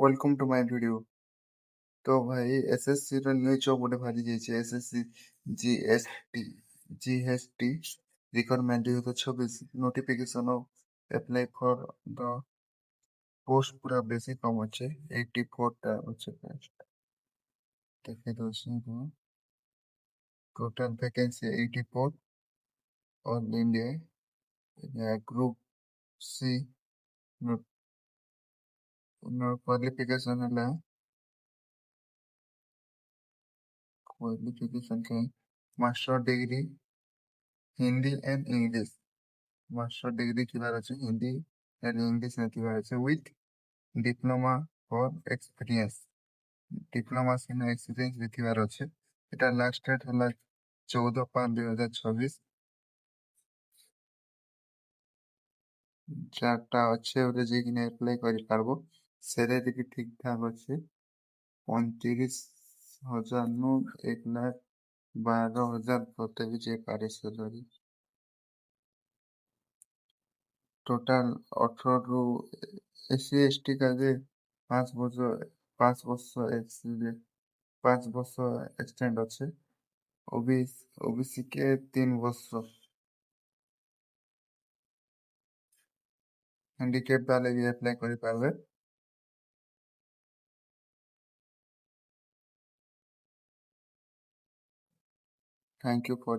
Welcome to my video। तो भाई SSC ର ନ୍ୟୁ ଜବ୍ ଗୋଟେ ବାହାରି ଯାଇଛି SSC GST requirement 2026 notification apply ଫର ଦ ପୋଷ୍ଟ ପୁରା ବେଶୀ କମ୍ ଅଛି 84 ଟା ଅଛି ପୋଷ୍ଟ ଦେଖେଇ ଦଉଛି total vacancy 84 all India group C qualification ହେଲା master degree Hindi and English master degree थिबार अछि हिंदी एंड इंग्लिश ने थिबार अछि with diploma for experience diploma सिना एक्सपीरियंस भी थिबार अछि एटा लास्ट डेट होला 14/5/2026 चारटा अच्छे ओरे जे कि अप्लाई करि पारबो सैलरी भी ठीक ठाक अछि 29,000 नु 1,12,000 होते भी जे पारे सैलरी टोटाल 18 रु एससी एसटी का जे 5 वर्ष एक्सटेंड अच्छे ओबीसी के 3 वर्ष हैंडिकैप वाले भी अप्लाई कर पारे। Thank you for